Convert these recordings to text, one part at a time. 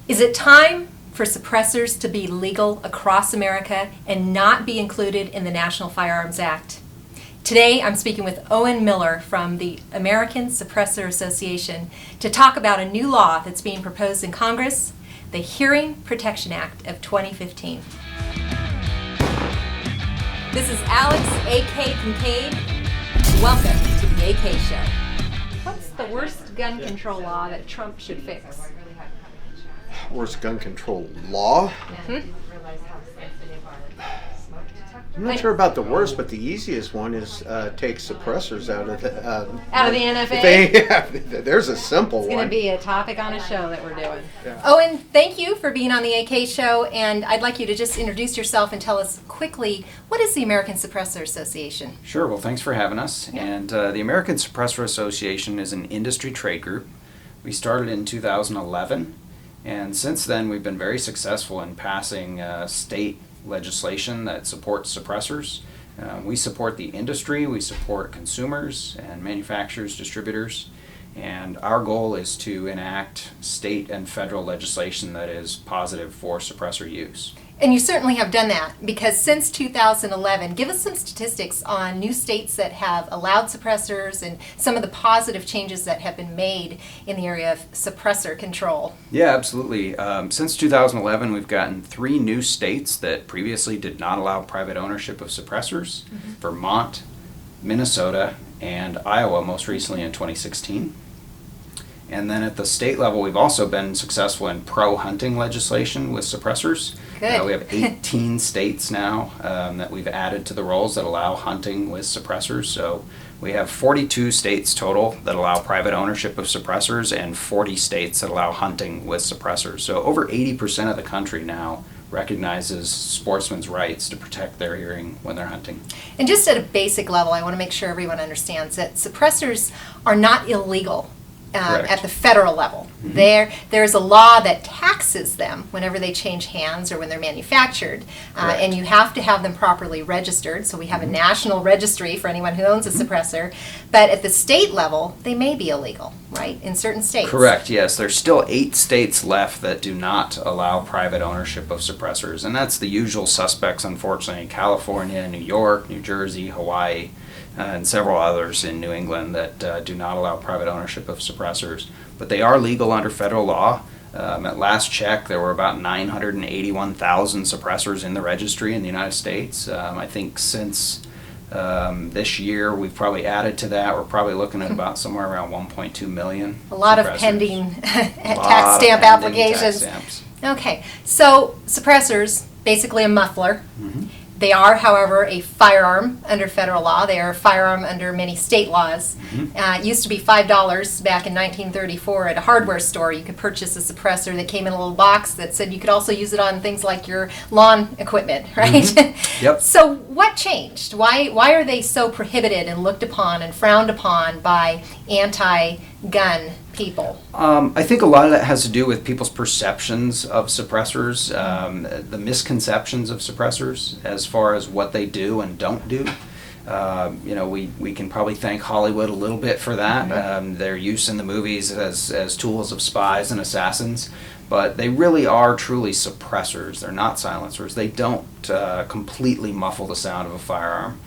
Is it time for suppressors to be legal across America and not be included in the National Firearms Act? Today, I'm speaking with Owen Miller from the American Suppressor Association to talk about a new law that's being proposed in Congress, the Hearing Protection Act of 2015. This is Alex, A.K. Kincaid. Welcome to the A.K. Show. What's the worst gun control law that Trump should fix? Worst gun control law? Mm-hmm. I'm not sure about the worst, but the easiest one is take suppressors out of the Out of the NFA? There's a simple one. It's going to be a topic on a show that we're doing. Yeah. Owen, thank you for being on the AK Show, and I'd like you to just introduce yourself and tell us quickly, what is the American Suppressor Association? Sure, well thanks for having us. Yeah. And the American Suppressor Association is an industry trade group. We started in 2011, and since then we've been very successful in passing state legislation that supports suppressors. We support the industry, we support consumers and manufacturers, distributors, and our goal is to enact state and federal legislation that is positive for suppressor use. And you certainly have done that, because since 2011, give us some statistics on new states that have allowed suppressors and some of the positive changes that have been made in the area of suppressor control. Yeah, absolutely. Since 2011, we've gotten 3 new states that previously did not allow private ownership of suppressors: Vermont, Minnesota, and Iowa, most recently in 2016. And then at the state level, we've also been successful in pro-hunting legislation with suppressors. Good. We have 18 states now that we've added to the rolls that allow hunting with suppressors. So we have 42 states total that allow private ownership of suppressors and 40 states that allow hunting with suppressors. So over 80% of the country now recognizes sportsmen's rights to protect their hearing when they're hunting. And just at a basic level, I want to make sure everyone understands that suppressors are not illegal. At the federal level. There's a law that taxes them whenever they change hands or when they're manufactured, and you have to have them properly registered, so we have a national registry for anyone who owns a suppressor, but at the state level they may be illegal, right, in certain states? Correct, yes. There's still 8 states left that do not allow private ownership of suppressors, and that's the usual suspects, unfortunately: California, New York, New Jersey, Hawaii, and several others in New England that do not allow private ownership of suppressors. But they are legal under federal law. At last check, there were about 981,000 suppressors in the registry in the United States. I think since this year, we've probably added to that. We're probably looking at about somewhere around 1.2 million. A lot of pending tax stamp applications. Tax stamps. Okay, so suppressors, basically a muffler. They are, however, a firearm under federal law. They are a firearm under many state laws. It used to be $5 back in 1934 at a hardware store. You could purchase a suppressor that came in a little box that said you could also use it on things like your lawn equipment, right? Yep. So what changed? Why are they so prohibited and looked upon and frowned upon by anti-gun people? I think a lot of that has to do with people's perceptions of suppressors, the misconceptions of suppressors as far as what they do and don't do. We can probably thank Hollywood a little bit for that. Their use in the movies as tools of spies and assassins. But they really are truly suppressors. They're not silencers. They don't completely muffle the sound of a firearm.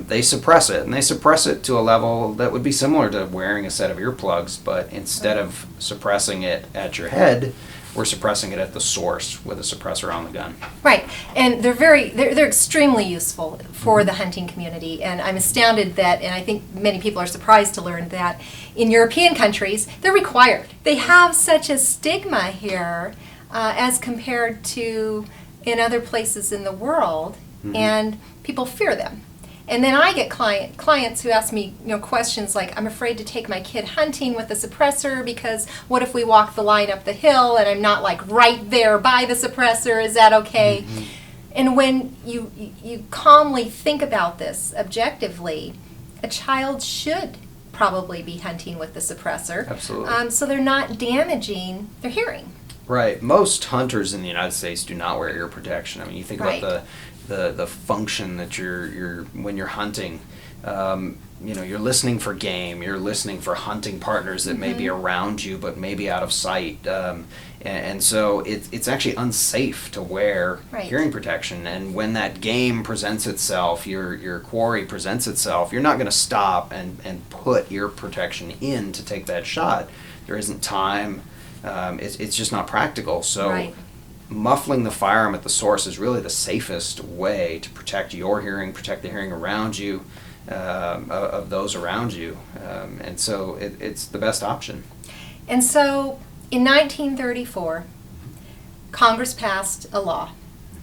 They suppress it, and they suppress it to a level that would be similar to wearing a set of earplugs, but instead of suppressing it at your head, we're suppressing it at the source with a suppressor on the gun. Right, and they're extremely useful for the hunting community, and I'm astounded that, and I think many people are surprised to learn that in European countries, they're required. They have such a stigma here as compared to in other places in the world, and people fear them. And then I get clients who ask me, questions like, I'm afraid to take my kid hunting with a suppressor because what if we walk the line up the hill and I'm not like right there by the suppressor? Is that okay? And when you calmly think about this objectively, a child should probably be hunting with the suppressor. Absolutely. So they're not damaging their hearing. Right. Most hunters in the United States do not wear ear protection. I mean, you think about the function that you're when you're hunting. You're listening for game. You're listening for hunting partners that may be around you, but maybe out of sight. And so it's actually unsafe to wear Right. hearing protection. And when that game presents itself, your quarry presents itself, you're not going to stop and put ear protection in to take that shot. There isn't time. It's just not practical. So Right. muffling the firearm at the source is really the safest way to protect your hearing, protect the hearing around you, of those around you. And so it's the best option. And so in 1934, Congress passed a law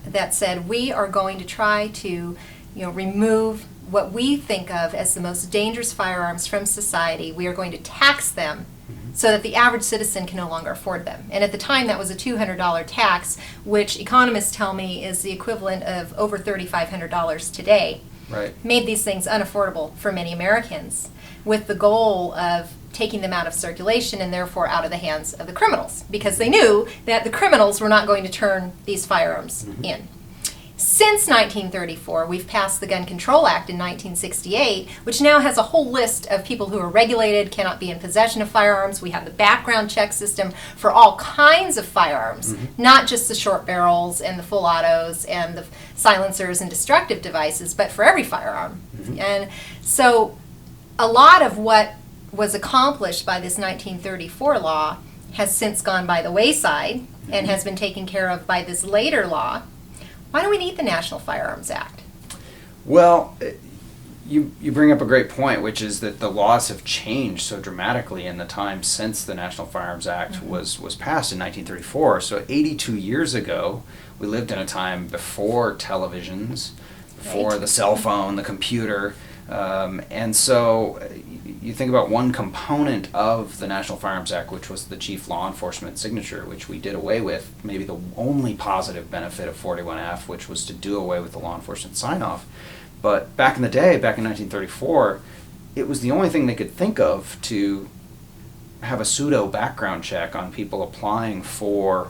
that said we are going to try to, remove what we think of as the most dangerous firearms from society. We are going to tax them so that the average citizen can no longer afford them. And at the time, that was a $200 tax, which economists tell me is the equivalent of over $3,500 today. Right. Made these things unaffordable for many Americans, with the goal of taking them out of circulation and therefore out of the hands of the criminals, because they knew that the criminals were not going to turn these firearms in. Since 1934, we've passed the Gun Control Act in 1968, which now has a whole list of people who are regulated, cannot be in possession of firearms. We have the background check system for all kinds of firearms, not just the short barrels and the full autos and the silencers and destructive devices, but for every firearm. And so a lot of what was accomplished by this 1934 law has since gone by the wayside and has been taken care of by this later law. Why do we need the National Firearms Act? Well, you bring up a great point, which is that the laws have changed so dramatically in the time since the National Firearms Act was passed in 1934. So 82 years ago, we lived in a time before televisions, before Right. the cell phone, the computer. And so you think about one component of the National Firearms Act, which was the chief law enforcement signature, which we did away with, maybe the only positive benefit of 41F, which was to do away with the law enforcement sign-off. But back in the day, back in 1934, it was the only thing they could think of to have a pseudo background check on people applying for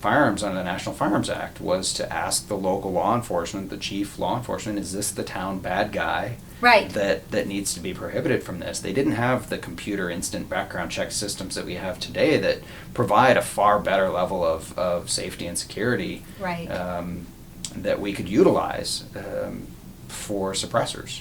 firearms under the National Firearms Act, was to ask the local law enforcement, the chief law enforcement, is this the town bad guy Right. that needs to be prohibited from this? They didn't have the computer instant background check systems that we have today that provide a far better level of safety and security Right. that we could utilize for suppressors.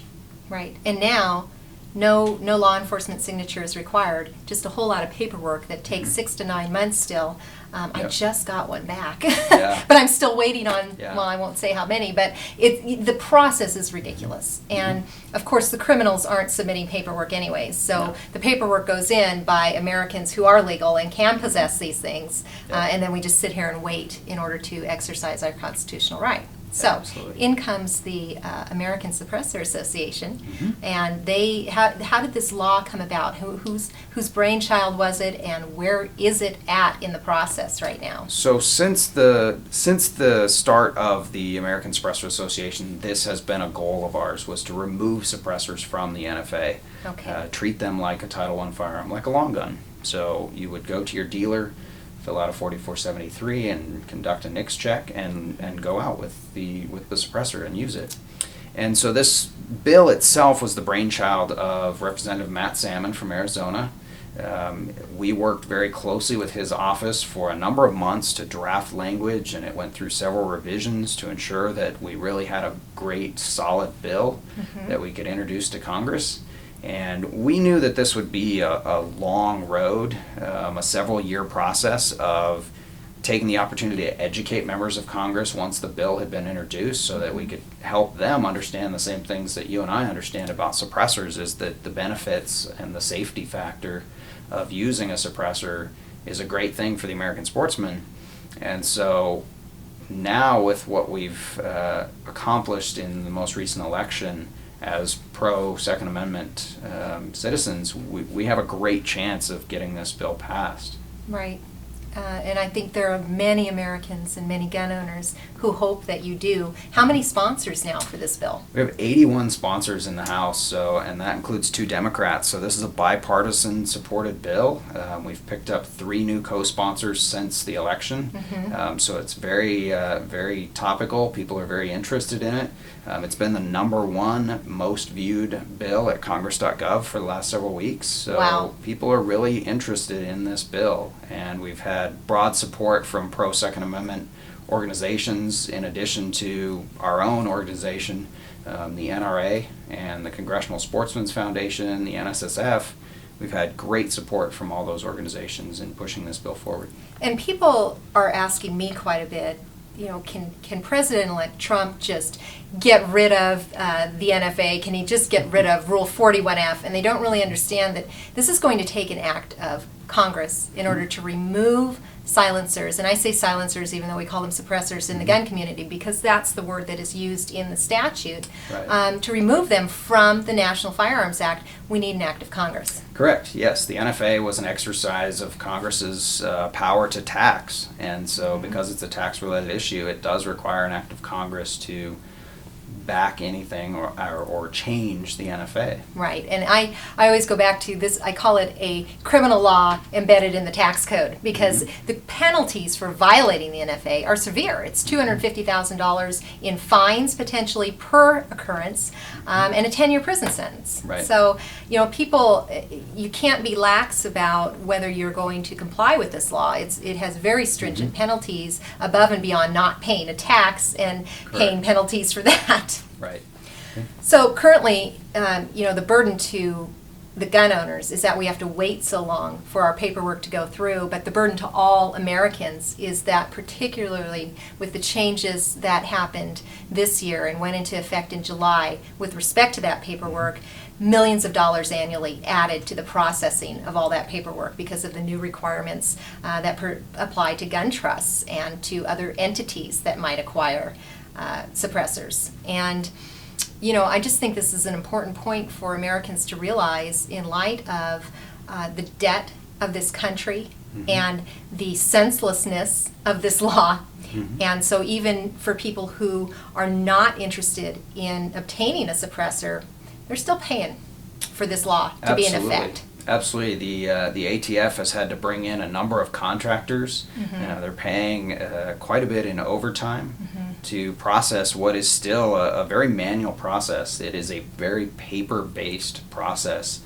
Right. And now, no law enforcement signature is required. Just a whole lot of paperwork that takes 6 to 9 months still. I Yep. just got one back, Yeah. but I'm still waiting on. Yeah. Well, I won't say how many, but the process is ridiculous. And of course, the criminals aren't submitting paperwork anyways. So No. the paperwork goes in by Americans who are legal and can possess these things, Yeah. and then we just sit here and wait in order to exercise our constitutional right. So Absolutely. in comes the American Suppressor Association, Mhm. and they how did this law come about? Whose brainchild was it, and where is it at in the process right now? So since the start of the American Suppressor Association, this has been a goal of ours, was to remove suppressors from the NFA. Okay. Treat them like a Title I firearm, like a long gun. So you would go to your dealer, fill out a 4473 and conduct a NICS check and go out with the suppressor and use it. And so this bill itself was the brainchild of Representative Matt Salmon from Arizona. We worked very closely with his office for a number of months to draft language, and it went through several revisions to ensure that we really had a great, solid bill that we could introduce to Congress. And we knew that this would be a long road, a several-year process of taking the opportunity to educate members of Congress once the bill had been introduced, so that we could help them understand the same things that you and I understand about suppressors, is that the benefits and the safety factor of using a suppressor is a great thing for the American sportsman. And so now, with what we've accomplished in the most recent election, as pro-Second Amendment citizens, we have a great chance of getting this bill passed. Right. And I think there are many Americans and many gun owners who hope that you do. How many sponsors now for this bill? We have 81 sponsors in the House, and that includes 2 Democrats. So this is a bipartisan supported bill. We've picked up 3 new co-sponsors since the election. So it's very, very topical. People are very interested in it. It's been the #1 most viewed bill at congress.gov for the last several weeks. So Wow. people are really interested in this bill, and we've had had broad support from pro-Second Amendment organizations, in addition to our own organization, the NRA and the Congressional Sportsmen's Foundation, the NSSF. We've had great support from all those organizations in pushing this bill forward. And people are asking me quite a bit, can President-elect Trump just get rid of the NFA? Can he just get rid of Rule 41F? And they don't really understand that this is going to take an act of Congress in order to remove silencers. And I say silencers even though we call them suppressors in the gun community, because that's the word that is used in the statute. Right. To remove them from the National Firearms Act, we need an act of Congress. Correct, yes. The NFA was an exercise of Congress's power to tax. And so because it's a tax-related issue, it does require an act of Congress to back anything or change the NFA. Right, and I always go back to this, I call it a criminal law embedded in the tax code, because the penalties for violating the NFA are severe. It's $250,000 in fines potentially per occurrence, and a 10-year prison sentence. Right. So, people, you can't be lax about whether you're going to comply with this law. It has very stringent penalties above and beyond not paying a tax and paying penalties for that. Right. So currently, the burden to the gun owners is that we have to wait so long for our paperwork to go through, but the burden to all Americans is that, particularly with the changes that happened this year and went into effect in July with respect to that paperwork, millions of dollars annually added to the processing of all that paperwork because of the new requirements that apply to gun trusts and to other entities that might acquire suppressors. And I just think this is an important point for Americans to realize in light of the debt of this country and the senselessness of this law. And so even for people who are not interested in obtaining a suppressor, they're still paying for this law to be in effect. Absolutely. The ATF has had to bring in a number of contractors. They're paying quite a bit in overtime to process what is still a very manual process. It is a very paper-based process.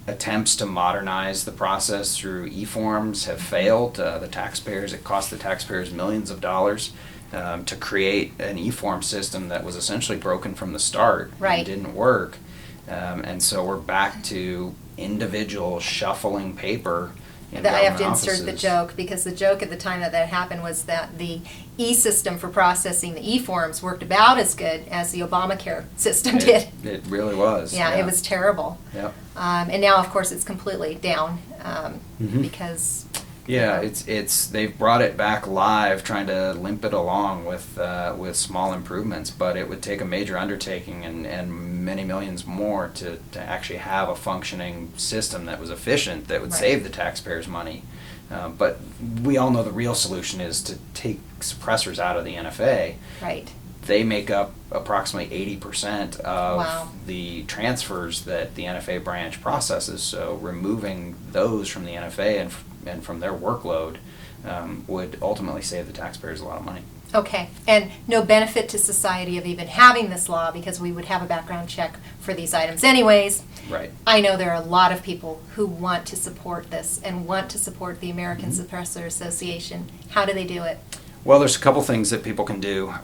Attempts to modernize the process through e-forms have failed. It cost the taxpayers millions of dollars to create an e-form system that was essentially broken from the start and didn't work. And so we're back to individual shuffling paper in I have to government insert the offices. joke, because the joke at the time that happened was that the e-system for processing the e-forms worked about as good as the Obamacare system did. It really was. Yeah, it was terrible. Yep. And now, of course, it's completely down because... Yeah, they've brought it back live, trying to limp it along with small improvements, but it would take a major undertaking and many millions more to actually have a functioning system that was efficient, that would save the taxpayers money. But we all know the real solution is to take suppressors out of the NFA. Right. They make up approximately 80% of Wow. the transfers that the NFA branch processes, so removing those from the NFA and from their workload would ultimately save the taxpayers a lot of money. Okay, and no benefit to society of even having this law, because we would have a background check for these items anyways. Right. I know there are a lot of people who want to support this and want to support the American Suppressor Association. How do they do it? Well, there's a couple things that people can do.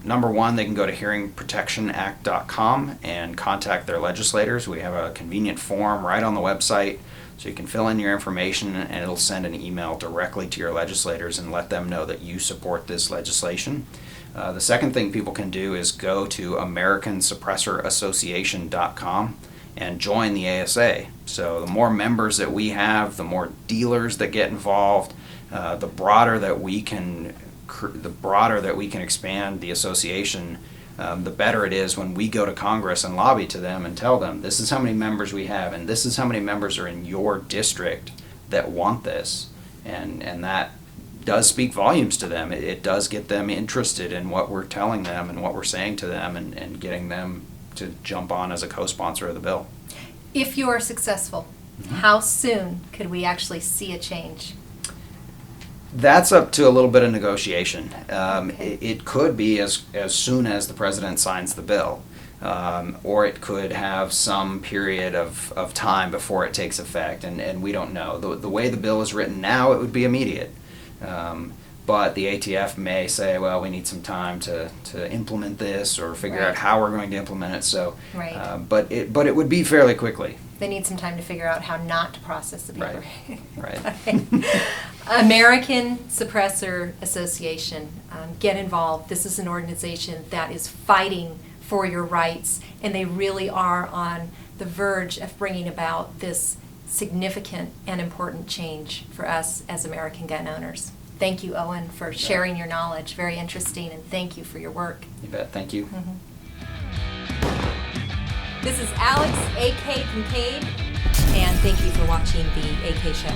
Number one, they can go to hearingprotectionact.com and contact their legislators. We have a convenient form right on the website, so you can fill in your information and it'll send an email directly to your legislators and let them know that you support this legislation. The second thing people can do is go to americansuppressораssociation.com and join the ASA. So the more members that we have, the more dealers that get involved, the broader that we can expand the association, the better it is when we go to Congress and lobby to them and tell them, this is how many members we have, and this is how many members are in your district that want this. And that does speak volumes to them. It does get them interested in what we're telling them and what we're saying to them, and getting them to jump on as a co-sponsor of the bill. If you are successful, how soon could we actually see a change? That's up to a little bit of negotiation. It could be as soon as the president signs the bill. or it could have some period of time before it takes effect, and we don't know. The way the bill is written now, it would be immediate. But the ATF may say, well, we need some time to implement this or figure Right. out how we're going to implement it. So, Right. But it would be fairly quickly. They need some time to figure out how not to process the paper. Right. Okay. American Suppressor Association, get involved. This is an organization that is fighting for your rights, and they really are on the verge of bringing about this significant and important change for us as American gun owners. Thank you, Owen, for sharing your knowledge. Very interesting, and thank you for your work. You bet. Thank you. This is Alex, A.K. Kincaid, and thank you for watching the A.K. Show.